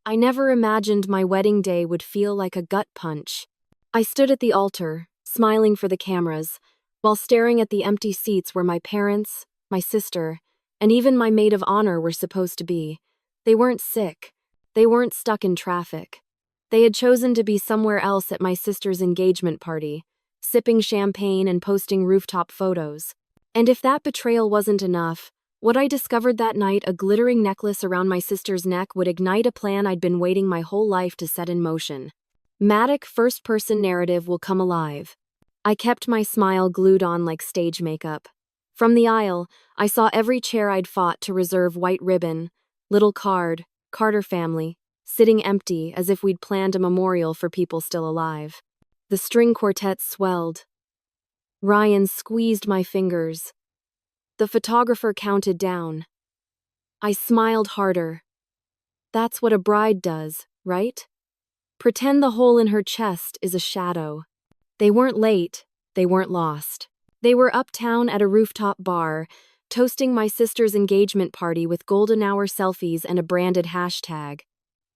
I never imagined my wedding day would feel like a gut punch. I stood at the altar, smiling for the cameras, while staring at the empty seats where my parents, my sister, and even my maid of honor were supposed to be. They weren't sick. They weren't stuck in traffic. They had chosen to be somewhere else at my sister's engagement party, sipping champagne and posting rooftop photos. And if that betrayal wasn't enough, what I discovered that night, a glittering necklace around my sister's neck, would ignite a plan I'd been waiting my whole life to set in motion. Matic first-person narrative will come alive. I kept my smile glued on like stage makeup. From the aisle, I saw every chair I'd fought to reserve white ribbon, little card, Carter family, sitting empty as if we'd planned a memorial for people still alive. The string quartet swelled. Ryan squeezed my fingers. The photographer counted down. I smiled harder. That's what a bride does, right? Pretend the hole in her chest is a shadow. They weren't late, they weren't lost. They were uptown at a rooftop bar, toasting my sister's engagement party with golden hour selfies and a branded hashtag.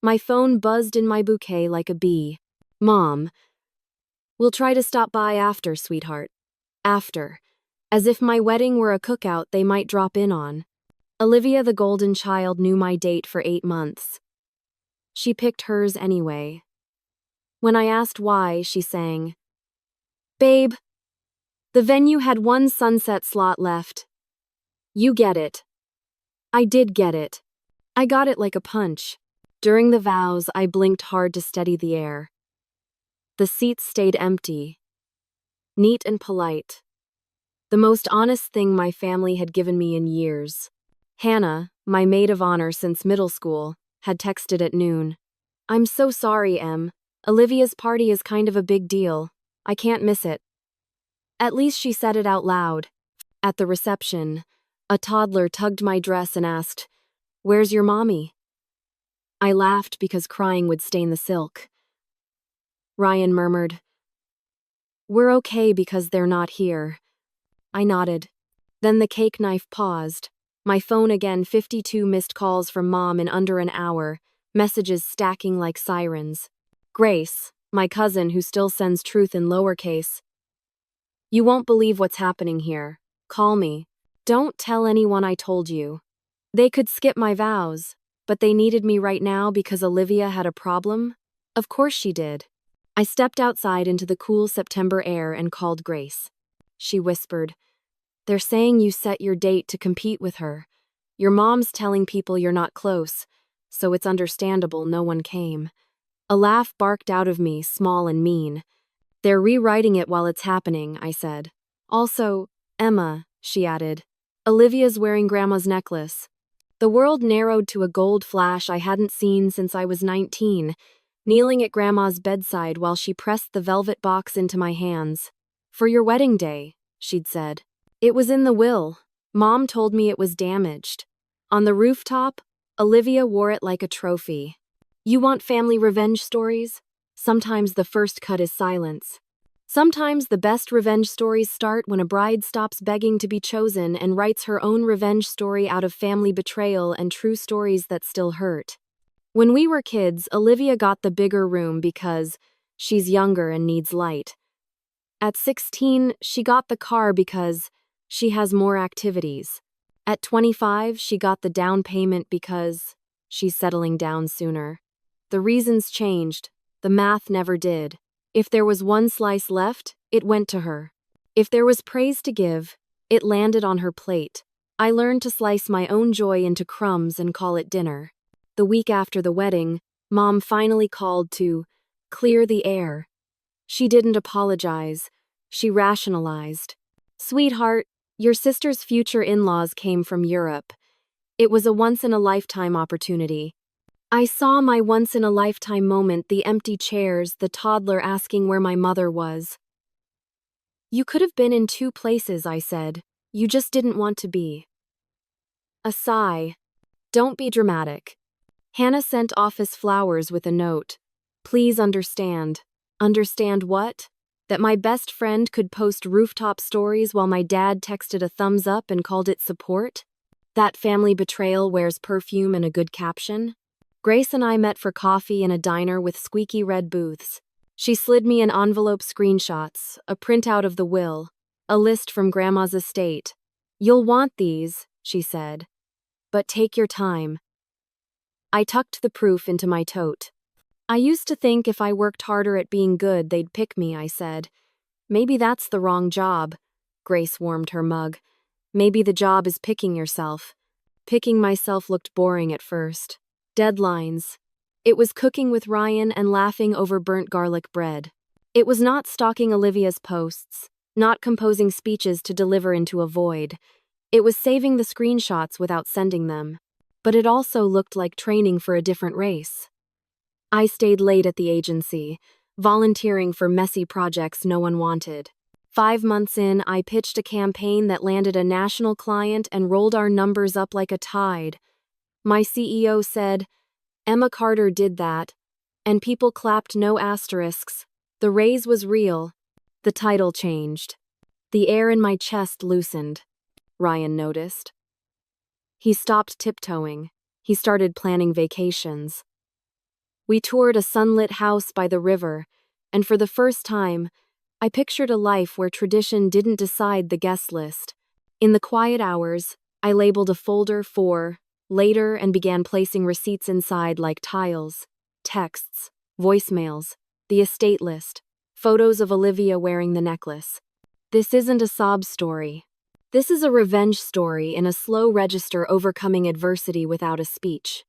My phone buzzed in my bouquet like a bee. Mom, we'll try to stop by after, sweetheart. After. As if my wedding were a cookout they might drop in on. Olivia, the golden child, knew my date for 8 months. She picked hers anyway. When I asked why, she sang, "Babe, the venue had one sunset slot left. You get it." I did get it. I got it like a punch. During the vows, I blinked hard to steady the air. The seats stayed empty, neat and polite. The most honest thing my family had given me in years. Hannah, my maid of honor since middle school, had texted at noon. "I'm so sorry, Em. Olivia's party is kind of a big deal. I can't miss it." At least she said it out loud. At the reception, a toddler tugged my dress and asked, "Where's your mommy?" I laughed because crying would stain the silk. Ryan murmured, "We're okay because they're not here." I nodded. Then the cake knife paused. My phone again, 52 missed calls from Mom in under an hour, messages stacking like sirens. Grace, my cousin who still sends truth in lowercase. "You won't believe what's happening here. Call me. Don't tell anyone I told you." They could skip my vows, but they needed me right now because Olivia had a problem? Of course she did. I stepped outside into the cool September air and called Grace. She whispered, "They're saying you set your date to compete with her. Your mom's telling people you're not close, so it's understandable no one came." A laugh barked out of me, small and mean. "They're rewriting it while it's happening," I said. "Also, Emma," she added, "Olivia's wearing Grandma's necklace." The world narrowed to a gold flash I hadn't seen since I was 19, kneeling at Grandma's bedside while she pressed the velvet box into my hands. "For your wedding day," she'd said. "It was in the will. Mom told me it was damaged. On the rooftop, Olivia wore it like a trophy." You want family revenge stories? Sometimes the first cut is silence. Sometimes the best revenge stories start when a bride stops begging to be chosen and writes her own revenge story out of family betrayal and true stories that still hurt. When we were kids, Olivia got the bigger room because she's younger and needs light. At 16, she got the car because she has more activities. At 25, she got the down payment because she's settling down sooner. The reasons changed, the math never did. If there was one slice left, it went to her. If there was praise to give, it landed on her plate. I learned to slice my own joy into crumbs and call it dinner. The week after the wedding, Mom finally called to clear the air. She didn't apologize. She rationalized. "Sweetheart, your sister's future in-laws came from Europe. It was a once-in-a-lifetime opportunity." I saw my once-in-a-lifetime moment, the empty chairs, the toddler asking where my mother was. "You could have been in 2 places," I said. "You just didn't want to be." A sigh. "Don't be dramatic." Hannah sent office flowers with a note. "Please understand." Understand what? That my best friend could post rooftop stories while my dad texted a thumbs up and called it support? That family betrayal wears perfume and a good caption? Grace and I met for coffee in a diner with squeaky red booths. She slid me an envelope screenshots, a printout of the will, a list from Grandma's estate. "You'll want these," she said. "But take your time." I tucked the proof into my tote. "I used to think if I worked harder at being good, they'd pick me," I said. "Maybe that's the wrong job." Grace warmed her mug. "Maybe the job is picking yourself." Picking myself looked boring at first. Deadlines. It was cooking with Ryan and laughing over burnt garlic bread. It was not stalking Olivia's posts, not composing speeches to deliver into a void. It was saving the screenshots without sending them. But it also looked like training for a different race. I stayed late at the agency, volunteering for messy projects no one wanted. 5 months in, I pitched a campaign that landed a national client and rolled our numbers up like a tide. My CEO said, "Emma Carter did that," and people clapped no asterisks. The raise was real. The title changed. The air in my chest loosened. Ryan noticed. He stopped tiptoeing. He started planning vacations. We toured a sunlit house by the river, and for the first time, I pictured a life where tradition didn't decide the guest list. In the quiet hours, I labeled a folder for later and began placing receipts inside like tiles, texts, voicemails, the estate list, photos of Olivia wearing the necklace. This isn't a sob story. This is a revenge story in a slow register overcoming adversity without a speech.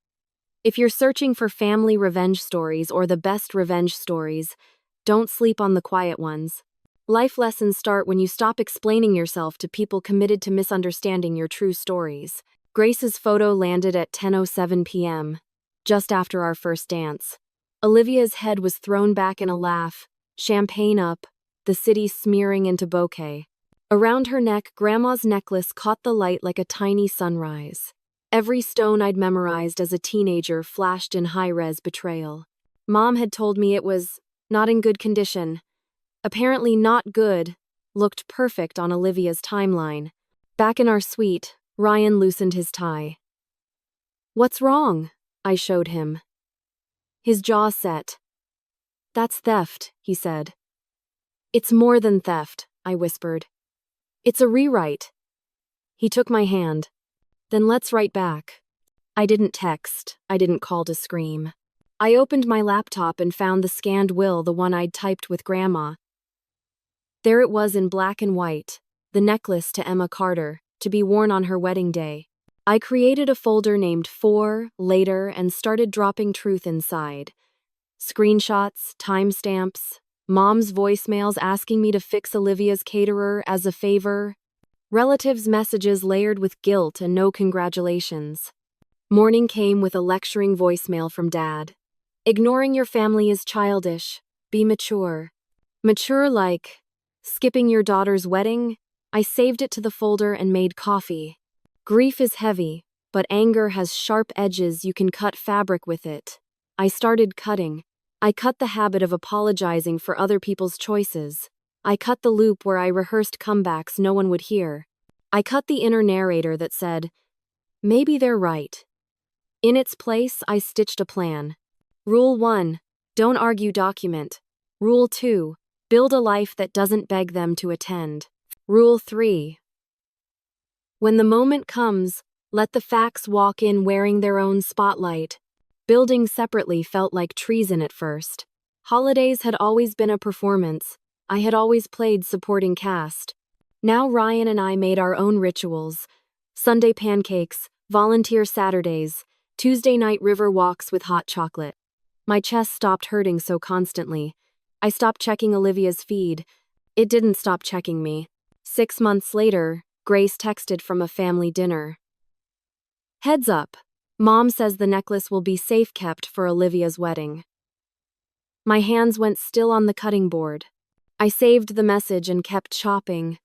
If you're searching for family revenge stories or the best revenge stories, don't sleep on the quiet ones. Life lessons start when you stop explaining yourself to people committed to misunderstanding your true stories. Grace's photo landed at 10:07 p.m., just after our first dance. Olivia's head was thrown back in a laugh, champagne up, the city smearing into bouquet. Around her neck, Grandma's necklace caught the light like a tiny sunrise. Every stone I'd memorized as a teenager flashed in high-res Betrayal. Mom had told me it was not in good condition. Apparently not good, looked perfect on Olivia's timeline. Back in our suite, Ryan loosened his tie. "What's wrong?" I showed him. His jaw set. "That's theft," he said. "It's more than theft," I whispered. "It's a rewrite." He took my hand. "Then let's write back." I didn't text. I didn't call to scream. I opened my laptop and found the scanned will, the one I'd typed with Grandma. There it was in black and white, the necklace to Emma Carter, to be worn on her wedding day. I created a folder named For, Later, and started dropping truth inside. Screenshots, timestamps, Mom's voicemails asking me to fix Olivia's caterer as a favor, relatives' messages layered with guilt and no congratulations. Morning came with a lecturing voicemail from Dad. "Ignoring your family is childish. Be mature." Mature like skipping your daughter's wedding? I saved it to the folder and made coffee. Grief is heavy, but anger has sharp edges. You can cut fabric with it. I started cutting. I cut the habit of apologizing for other people's choices. I cut the loop where I rehearsed comebacks no one would hear. I cut the inner narrator that said, "Maybe they're right." In its place, I stitched a plan. Rule 1, don't argue, document. Rule 2, build a life that doesn't beg them to attend. Rule 3, when the moment comes, let the facts walk in wearing their own spotlight. Building separately felt like treason at first. Holidays had always been a performance. I had always played supporting cast. Now Ryan and I made our own rituals. Sunday pancakes, volunteer Saturdays, Tuesday night river walks with hot chocolate. My chest stopped hurting so constantly. I stopped checking Olivia's feed. It didn't stop checking me. 6 months later, Grace texted from a family dinner. "Heads up. Mom says the necklace will be safe kept for Olivia's wedding." My hands went still on the cutting board. I saved the message and kept chopping.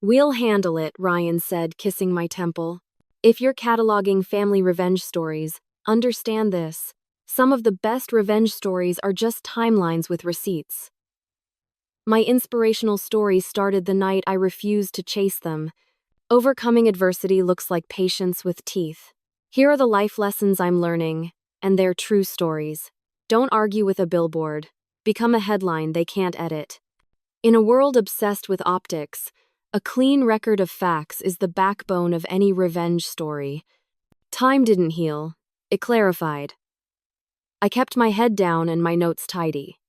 "We'll handle it," Ryan said, kissing my temple. "If you're cataloging family revenge stories, understand this. Some of the best revenge stories are just timelines with receipts." My inspirational stories started the night I refused to chase them. Overcoming adversity looks like patience with teeth. Here are the life lessons I'm learning, and they're true stories. Don't argue with a billboard. Become a headline they can't edit. In a world obsessed with optics, a clean record of facts is the backbone of any revenge story. Time didn't heal. It clarified. I kept my head down and my notes tidy.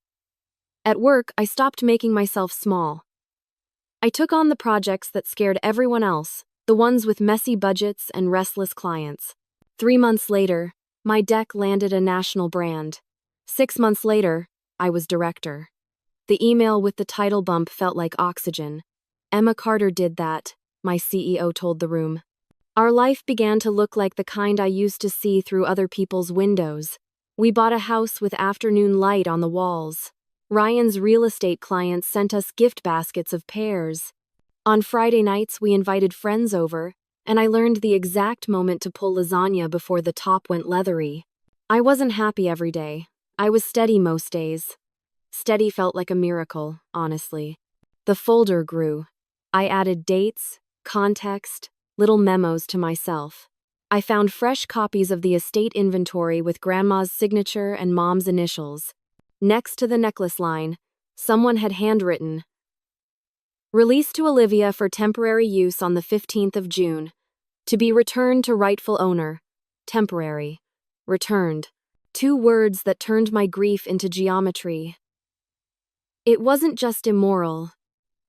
At work, I stopped making myself small. I took on the projects that scared everyone else, the ones with messy budgets and restless clients. 3 months later, my deck landed a national brand. 6 months later, I was director. The email with the title bump felt like oxygen. Emma Carter did that, my CEO told the room. Our life began to look like the kind I used to see through other people's windows. We bought a house with afternoon light on the walls. Ryan's real estate clients sent us gift baskets of pears. On Friday nights, we invited friends over, and I learned the exact moment to pull lasagna before the top went leathery. I wasn't happy every day. I was steady most days. Steady felt like a miracle, honestly. The folder grew. I added dates, context, little memos to myself. I found fresh copies of the estate inventory with Grandma's signature and Mom's initials. Next to the necklace line, someone had handwritten, "Released to Olivia for temporary use on the 15th of June. To be returned to rightful owner. Temporary. Returned." 2 words that turned my grief into geometry. It wasn't just immoral.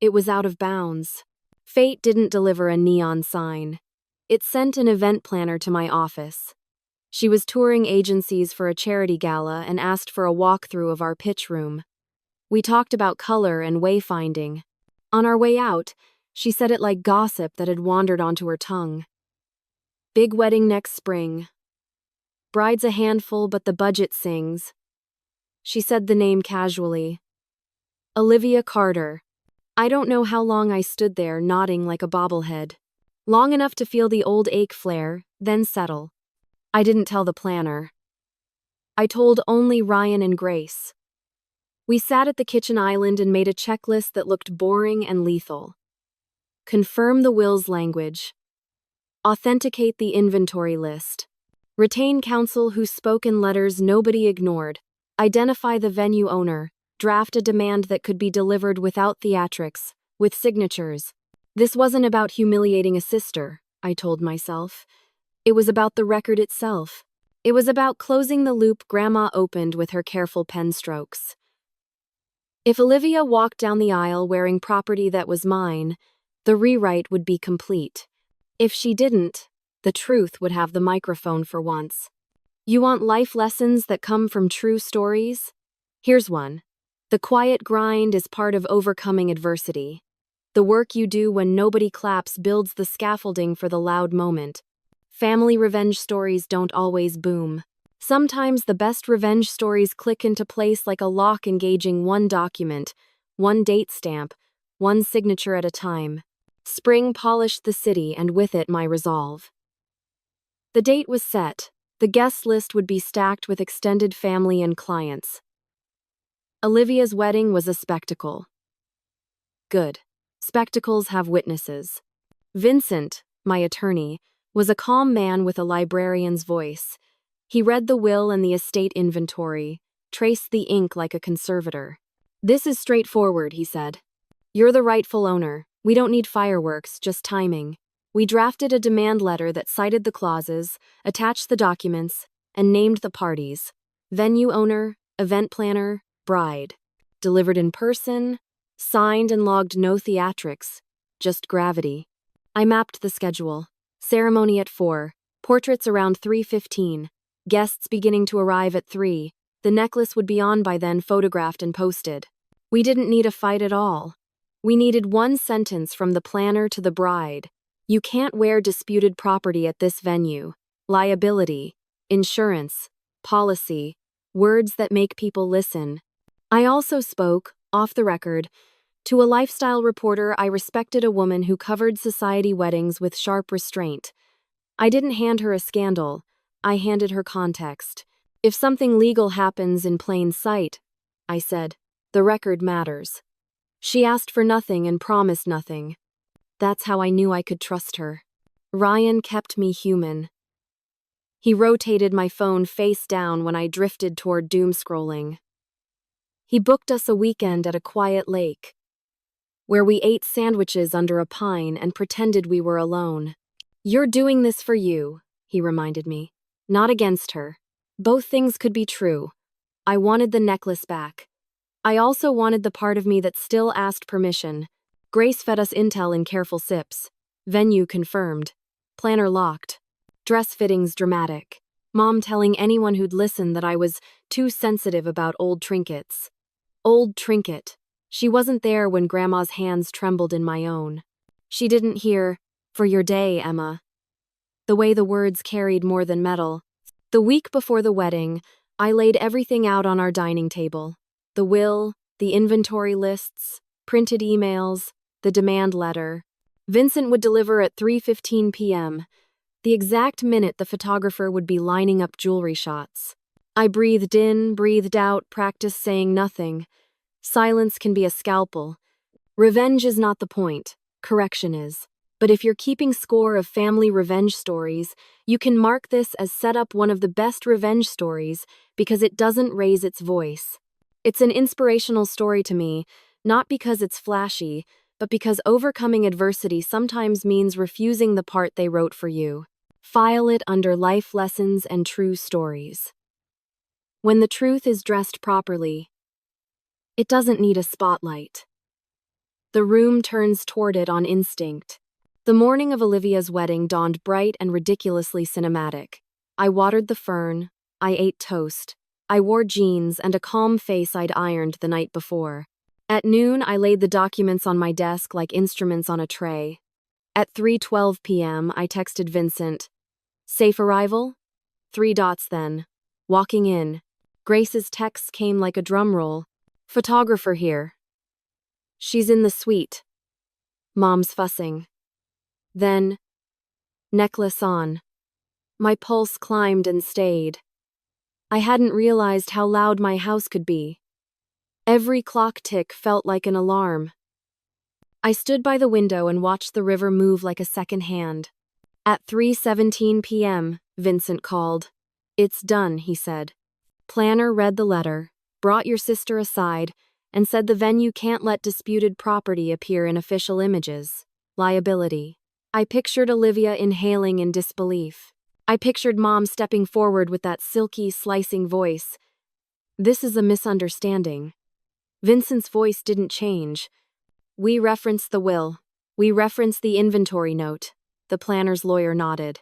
It was out of bounds. Fate didn't deliver a neon sign. It sent an event planner to my office. She was touring agencies for a charity gala and asked for a walkthrough of our pitch room. We talked about color and wayfinding. On our way out, she said it like gossip that had wandered onto her tongue. "Big wedding next spring. Bride's a handful, but the budget sings." She said the name casually. Olivia Carter. I don't know how long I stood there nodding like a bobblehead. Long enough to feel the old ache flare, then settle. I didn't tell the planner. I told only Ryan and Grace. We sat at the kitchen island and made a checklist that looked boring and lethal. Confirm the will's language. Authenticate the inventory list. Retain counsel who spoke in letters nobody ignored. Identify the venue owner. Draft a demand that could be delivered without theatrics, with signatures. This wasn't about humiliating a sister, I told myself. It was about the record itself. It was about closing the loop Grandma opened with her careful pen strokes. If Olivia walked down the aisle wearing property that was mine, the rewrite would be complete. If she didn't, the truth would have the microphone for once. You want life lessons that come from true stories? Here's one. The quiet grind is part of overcoming adversity. The work you do when nobody claps builds the scaffolding for the loud moment. Family revenge stories don't always boom. Sometimes the best revenge stories click into place like a lock engaging one document, one date stamp, one signature at a time. Spring polished the city and with it my resolve. The date was set. The guest list would be stacked with extended family and clients. Olivia's wedding was a spectacle. Good. Spectacles have witnesses. Vincent, my attorney, was a calm man with a librarian's voice. He read the will and the estate inventory, traced the ink like a conservator. "This is straightforward," he said. "You're the rightful owner. We don't need fireworks, just timing." We drafted a demand letter that cited the clauses, attached the documents, and named the parties. Venue owner, event planner, bride. Delivered in person, signed and logged no theatrics, just gravity. I mapped the schedule. Ceremony at 4, portraits around 3:15. Guests beginning to arrive at 3. The necklace would be on by then, photographed and posted. We didn't need a fight at all. We needed one sentence from the planner to the bride. You can't wear disputed property at this venue. Liability, insurance, policy, words that make people listen. I also spoke, off the record, to a lifestyle reporter I respected, a woman who covered society weddings with sharp restraint. I didn't hand her a scandal. I handed her context. If something legal happens in plain sight, I said, the record matters. She asked for nothing and promised nothing. That's how I knew I could trust her. Ryan kept me human. He rotated my phone face down when I drifted toward doom scrolling. He booked us a weekend at a quiet lake, where we ate sandwiches under a pine and pretended we were alone. "You're doing this for you," he reminded me. "Not against her." Both things could be true. I wanted the necklace back. I also wanted the part of me that still asked permission. Grace fed us intel in careful sips. Venue confirmed. Planner locked. Dress fittings dramatic. Mom telling anyone who'd listen that I was too sensitive about old trinkets. Old trinket. She wasn't there when Grandma's hands trembled in my own. She didn't hear, "For your day, Emma." The way the words carried more than metal. The week before the wedding, I laid everything out on our dining table. The will, the inventory lists, printed emails, the demand letter. Vincent would deliver at 3:15 p.m., the exact minute the photographer would be lining up jewelry shots. I breathed in, breathed out, practiced saying nothing. Silence can be a scalpel. Revenge is not the point, correction is. But if you're keeping score of family revenge stories, you can mark this as set up one of the best revenge stories because it doesn't raise its voice. It's an inspirational story to me, not because it's flashy, but because overcoming adversity sometimes means refusing the part they wrote for you. File it under life lessons and true stories. When the truth is dressed properly, it doesn't need a spotlight. The room turns toward it on instinct. The morning of Olivia's wedding dawned bright and ridiculously cinematic. I watered the fern, I ate toast, I wore jeans and a calm face I'd ironed the night before. At noon, I laid the documents on my desk like instruments on a tray. At 3:12 p.m., I texted Vincent. "Safe arrival?" 3 dots then. Walking in. Grace's text came like a drum roll. "Photographer here." "She's in the suite." Mom's fussing. Then, necklace on. My pulse climbed and stayed. I hadn't realized how loud my house could be. Every clock tick felt like an alarm. I stood by the window and watched the river move like a second hand. At 3:17 p.m., Vincent called. "It's done," he said. Planner read the letter, brought your sister aside, and said the venue can't let disputed property appear in official images. Liability. I pictured Olivia inhaling in disbelief. I pictured Mom stepping forward with that silky, slicing voice. "This is a misunderstanding." Vincent's voice didn't change. "We referenced the will. We referenced the inventory note." The planner's lawyer nodded.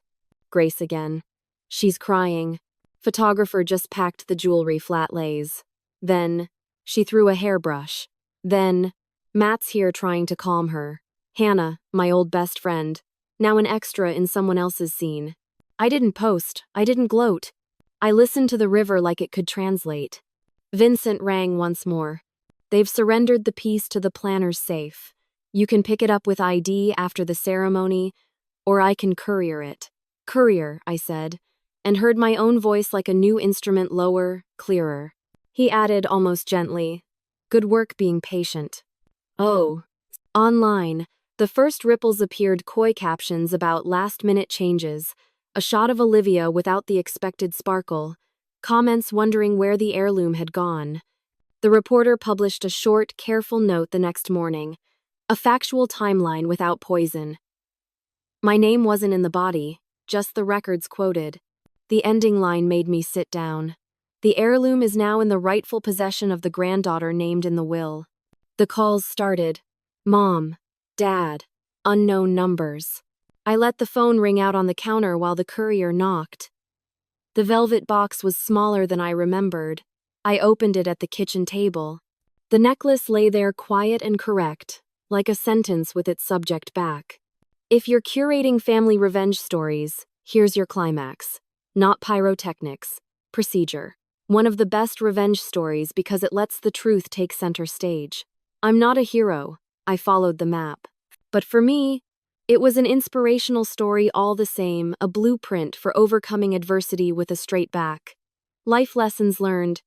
Grace again. "She's crying. Photographer just packed the jewelry flat lays." Then, she threw a hairbrush. Then, Matt's here trying to calm her. Hannah, my old best friend, now an extra in someone else's scene. I didn't post, I didn't gloat. I listened to the river like it could translate. Vincent rang once more. "They've surrendered the piece to the planner's safe. You can pick it up with ID after the ceremony, or I can courier it." "Courier," I said, and heard my own voice like a new instrument lower, clearer. He added almost gently, "Good work being patient." Oh. Online, the first ripples appeared coy captions about last-minute changes, a shot of Olivia without the expected sparkle, comments wondering where the heirloom had gone. The reporter published a short, careful note the next morning, a factual timeline without poison. My name wasn't in the body, just the records quoted. The ending line made me sit down. The heirloom is now in the rightful possession of the granddaughter named in the will. The calls started. Mom, Dad, unknown numbers. I let the phone ring out on the counter while the courier knocked. The velvet box was smaller than I remembered. I opened it at the kitchen table. The necklace lay there quiet and correct, like a sentence with its subject back. If you're curating family revenge stories, here's your climax. Not pyrotechnics. Procedure. One of the best revenge stories because it lets the truth take center stage. I'm not a hero. I followed the map. But for me, it was an inspirational story all the same, a blueprint for overcoming adversity with a straight back. Life lessons learned.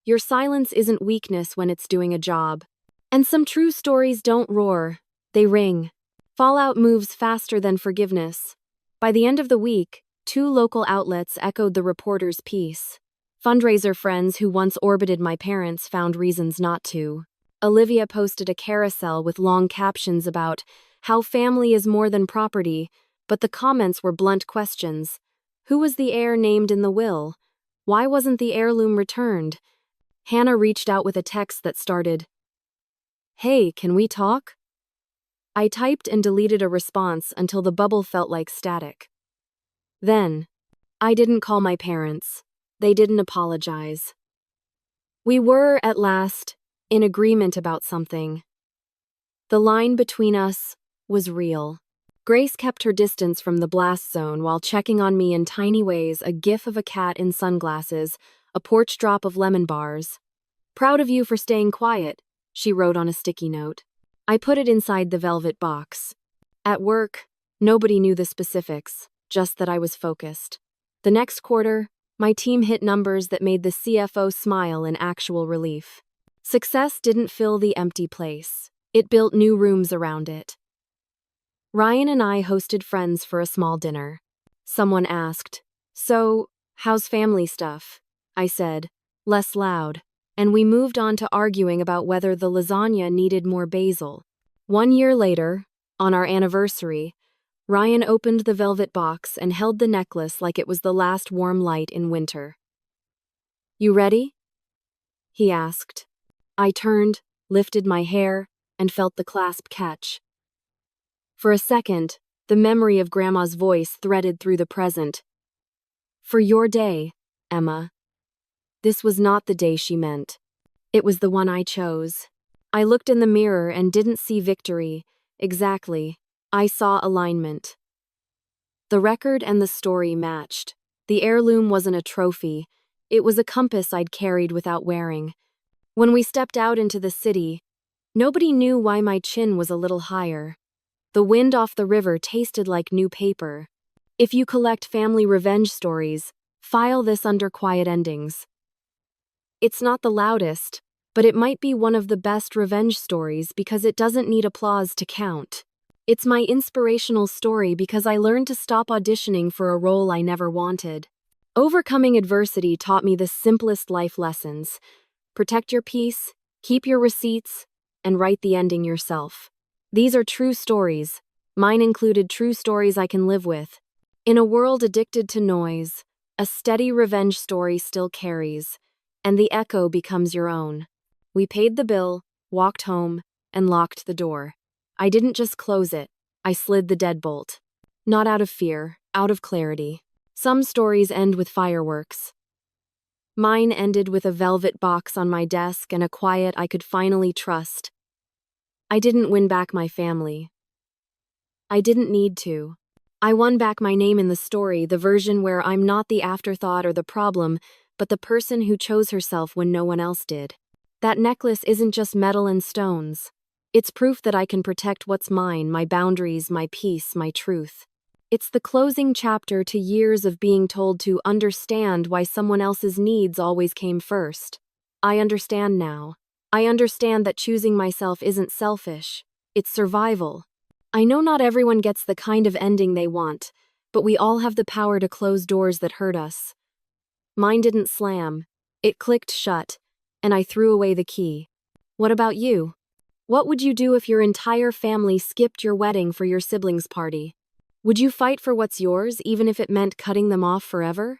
Your silence isn't weakness when it's doing a job. And some true stories don't roar, they ring. Fallout moves faster than forgiveness. By the end of the week, 2 local outlets echoed the reporter's piece. Fundraiser friends who once orbited my parents found reasons not to. Olivia posted a carousel with long captions about how family is more than property, but the comments were blunt questions. Who was the heir named in the will? Why wasn't the heirloom returned? Hannah reached out with a text that started, "Hey, can we talk?" I typed and deleted a response until the bubble felt like static. Then, I didn't call my parents. They didn't apologize. We were, at last, in agreement about something. The line between us was real. Grace kept her distance from the blast zone while checking on me in tiny ways, a gif of a cat in sunglasses, a porch drop of lemon bars. "Proud of you for staying quiet," she wrote on a sticky note. I put it inside the velvet box. At work, nobody knew the specifics, just that I was focused. The next quarter, my team hit numbers that made the CFO smile in actual relief. Success didn't fill the empty place. It built new rooms around it. Ryan and I hosted friends for a small dinner. Someone asked, "So, how's family stuff?" I said, less loud, and we moved on to arguing about whether the lasagna needed more basil. 1 year later, on our anniversary, Ryan opened the velvet box and held the necklace like it was the last warm light in winter. "You ready?" he asked. I turned, lifted my hair, and felt the clasp catch. For a second, the memory of Grandma's voice threaded through the present. "For your day, Emma." This was not the day she meant. It was the one I chose. I looked in the mirror and didn't see victory. Exactly. I saw alignment. The record and the story matched. The heirloom wasn't a trophy. It was a compass I'd carried without wearing. When we stepped out into the city, nobody knew why my chin was a little higher. The wind off the river tasted like new paper. If you collect family revenge stories, file this under quiet endings. It's not the loudest, but it might be one of the best revenge stories because it doesn't need applause to count. It's my inspirational story because I learned to stop auditioning for a role I never wanted. Overcoming adversity taught me the simplest life lessons. Protect your peace, keep your receipts, and write the ending yourself. These are true stories. Mine included true stories I can live with. In a world addicted to noise, a steady revenge story still carries, and the echo becomes your own. We paid the bill, walked home, and locked the door. I didn't just close it, I slid the deadbolt. Not out of fear, out of clarity. Some stories end with fireworks. Mine ended with a velvet box on my desk and a quiet I could finally trust. I didn't win back my family. I didn't need to. I won back my name in the story, the version where I'm not the afterthought or the problem, but the person who chose herself when no one else did. That necklace isn't just metal and stones. It's proof that I can protect what's mine, my boundaries, my peace, my truth. It's the closing chapter to years of being told to understand why someone else's needs always came first. I understand now. I understand that choosing myself isn't selfish. It's survival. I know not everyone gets the kind of ending they want, but we all have the power to close doors that hurt us. Mine didn't slam. It clicked shut, and I threw away the key. What about you? What would you do if your entire family skipped your wedding for your siblings' party? Would you fight for what's yours, even if it meant cutting them off forever?